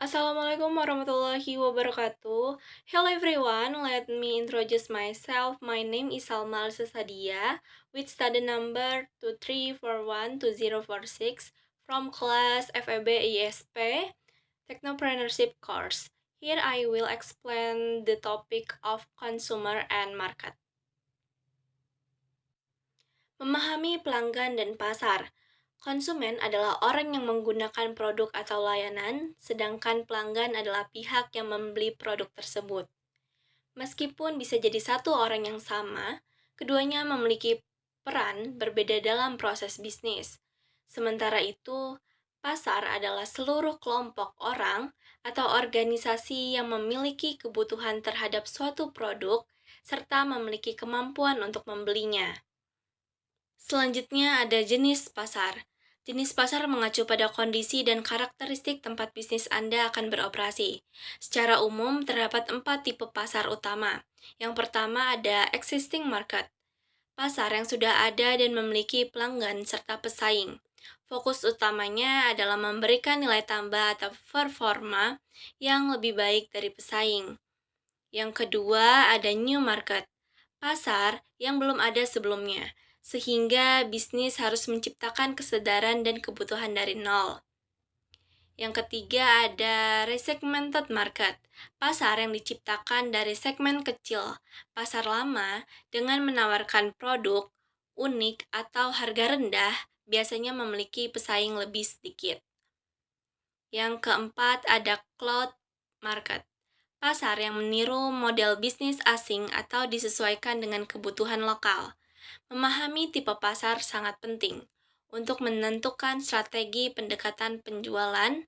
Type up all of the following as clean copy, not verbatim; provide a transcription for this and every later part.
Assalamualaikum warahmatullahi wabarakatuh. Hello everyone, let me introduce myself. My name is Salma Al-Sasadia with study number 2341204 from class FEB ISP Technopreneurship course. Here I will explain the topic of consumer and market. Memahami pelanggan dan pasar. Konsumen adalah orang yang menggunakan produk atau layanan, sedangkan pelanggan adalah pihak yang membeli produk tersebut. Meskipun bisa jadi satu orang yang sama, keduanya memiliki peran berbeda dalam proses bisnis. Sementara itu, pasar adalah seluruh kelompok orang atau organisasi yang memiliki kebutuhan terhadap suatu produk serta memiliki kemampuan untuk membelinya. Selanjutnya ada jenis pasar. Jenis pasar mengacu pada kondisi dan karakteristik tempat bisnis Anda akan beroperasi. Secara umum, terdapat 4 tipe pasar utama. Yang pertama ada existing market. Pasar yang sudah ada dan memiliki pelanggan serta pesaing. Fokus utamanya adalah memberikan nilai tambah atau performa yang lebih baik dari pesaing. Yang kedua ada new market. Pasar yang belum ada sebelumnya, sehingga bisnis harus menciptakan kesadaran dan kebutuhan dari nol. Yang ketiga ada resegmented market, pasar yang diciptakan dari segmen kecil, pasar lama dengan menawarkan produk unik atau harga rendah, biasanya memiliki pesaing lebih sedikit. Yang keempat ada cloud market, pasar yang meniru model bisnis asing atau disesuaikan dengan kebutuhan lokal. Memahami tipe pasar sangat penting untuk menentukan strategi pendekatan penjualan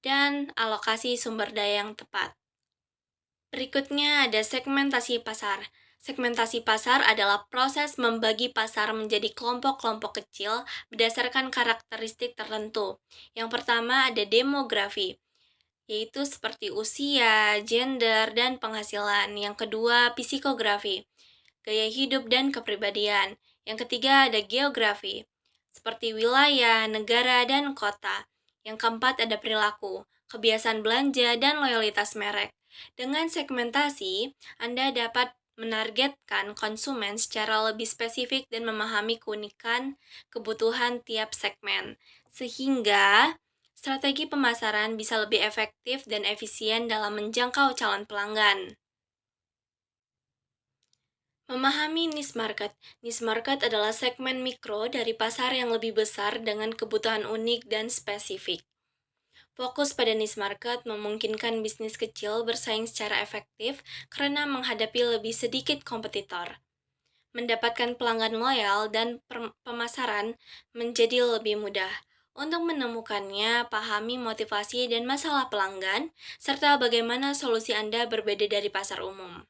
dan alokasi sumber daya yang tepat. Berikutnya ada segmentasi pasar. Segmentasi pasar adalah proses membagi pasar menjadi kelompok-kelompok kecil berdasarkan karakteristik tertentu. Yang pertama ada demografi, yaitu seperti usia, gender, dan penghasilan. Yang kedua, psikografi, gaya hidup dan kepribadian. Yang ketiga ada geografi, seperti wilayah, negara, dan kota. Yang keempat ada perilaku, kebiasaan belanja, dan loyalitas merek. Dengan segmentasi, Anda dapat menargetkan konsumen secara lebih spesifik dan memahami keunikan kebutuhan tiap segmen, sehingga strategi pemasaran bisa lebih efektif dan efisien dalam menjangkau calon pelanggan. Memahami niche market. Niche market adalah segmen mikro dari pasar yang lebih besar dengan kebutuhan unik dan spesifik. Fokus pada niche market memungkinkan bisnis kecil bersaing secara efektif karena menghadapi lebih sedikit kompetitor. Mendapatkan pelanggan loyal dan pemasaran menjadi lebih mudah. Untuk menemukannya, pahami motivasi dan masalah pelanggan, serta bagaimana solusi Anda berbeda dari pasar umum.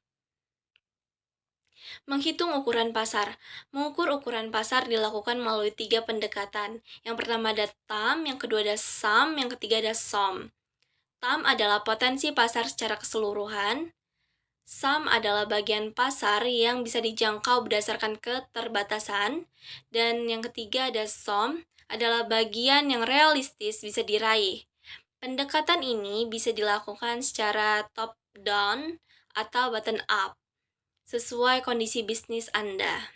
Menghitung ukuran pasar. Mengukur ukuran pasar dilakukan melalui 3 pendekatan. Yang pertama ada TAM, yang kedua ada SAM, yang ketiga ada SOM. TAM adalah potensi pasar secara keseluruhan. SAM adalah bagian pasar yang bisa dijangkau berdasarkan keterbatasan. Dan yang ketiga ada SOM, adalah bagian yang realistis bisa diraih. Pendekatan ini bisa dilakukan secara top down atau bottom up, sesuai kondisi bisnis Anda.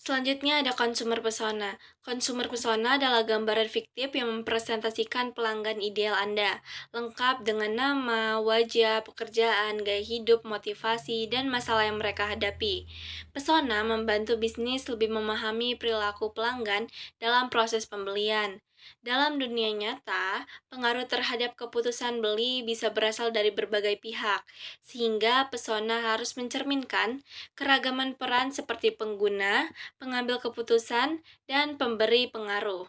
Selanjutnya ada consumer persona. Consumer persona adalah gambaran fiktif yang mempresentasikan pelanggan ideal Anda, lengkap dengan nama, wajah, pekerjaan, gaya hidup, motivasi, dan masalah yang mereka hadapi. Persona membantu bisnis lebih memahami perilaku pelanggan dalam proses pembelian. Dalam dunia nyata, pengaruh terhadap keputusan beli bisa berasal dari berbagai pihak, sehingga persona harus mencerminkan keragaman peran seperti pengguna, pengambil keputusan, dan pemberi pengaruh.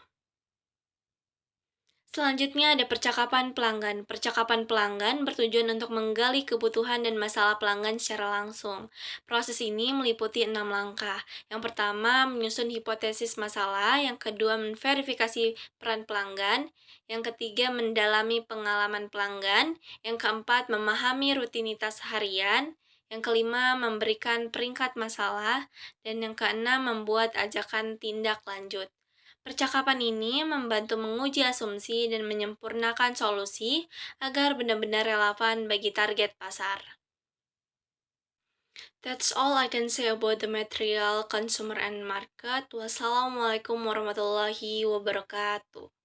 Selanjutnya ada percakapan pelanggan. Percakapan pelanggan bertujuan untuk menggali kebutuhan dan masalah pelanggan secara langsung. Proses ini meliputi 6 langkah. Yang pertama, menyusun hipotesis masalah. Yang kedua, memverifikasi peran pelanggan. Yang ketiga, mendalami pengalaman pelanggan. Yang keempat, memahami rutinitas harian. Yang kelima, memberikan peringkat masalah. Dan yang keenam, membuat ajakan tindak lanjut. Percakapan ini membantu menguji asumsi dan menyempurnakan solusi agar benar-benar relevan bagi target pasar. That's all I can say about the material, consumer, and market. Wassalamualaikum warahmatullahi wabarakatuh.